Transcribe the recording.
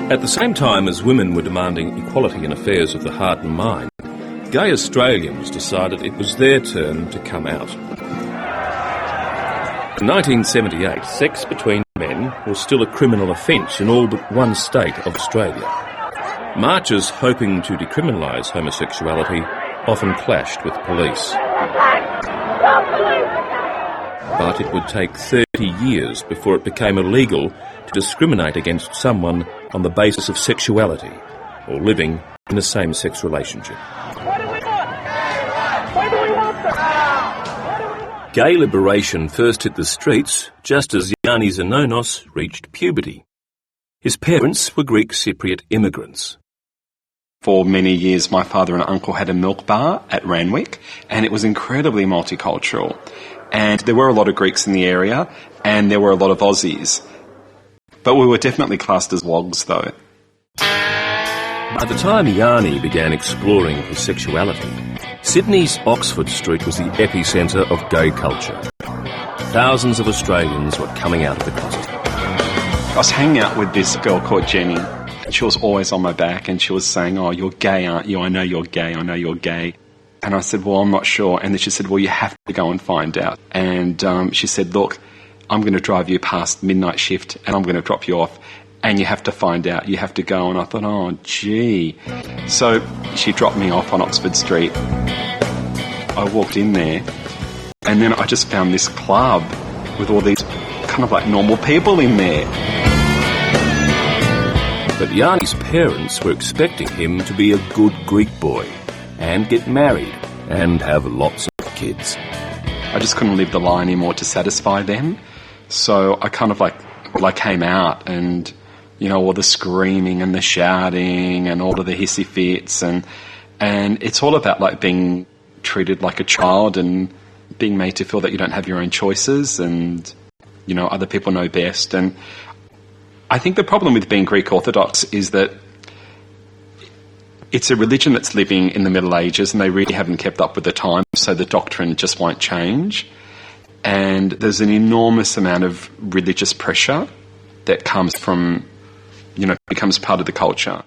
At the same time as women were demanding equality in affairs of the heart and mind, gay Australians decided it was their turn to come out. In 1978, sex between men was still a criminal offence in all but one state of Australia. Marches hoping to decriminalise homosexuality often clashed with police. But it would take 30 years before it became illegal to discriminate against someone on the basis of sexuality or living in a same-sex relationship. Gay liberation first hit the streets just as Yianni Zinonos reached puberty. His parents were Greek Cypriot immigrants. For many years, my father and uncle had a milk bar at Randwick, and it was incredibly multicultural. And there were a lot of Greeks in the area, and there were a lot of Aussies. But we were definitely classed as wogs, though. By the time Yianni began exploring his sexuality, Sydney's Oxford Street was the epicentre of gay culture. Thousands of Australians were coming out of the closet. I was hanging out with this girl called Jenny. She was always on my back and she was saying, "Oh, you're gay, aren't you? I know you're gay, I know you're gay." And I said, "Well, I'm not sure." And then she said, "Well, you have to go and find out." And she said, "Look, I'm going to drive you past midnight shift and I'm going to drop you off and you have to find out, you have to go." And I thought, oh, gee. So she dropped me off on Oxford Street. I walked in there and then I just found this club with all these kind of like normal people in there. But Yianni's parents were expecting him to be a good Greek boy and get married and have lots of kids. I just couldn't live the lie anymore to satisfy them. So I kind of I came out and, you know, all the screaming and the shouting and all of the hissy fits and it's all about like being treated like a child and being made to feel that you don't have your own choices and, you know, other people know best. And I think the problem with being Greek Orthodox is that it's a religion that's living in the Middle Ages and they really haven't kept up with the times, so the doctrine just won't change. And there's an enormous amount of religious pressure that comes from, you know, becomes part of the culture.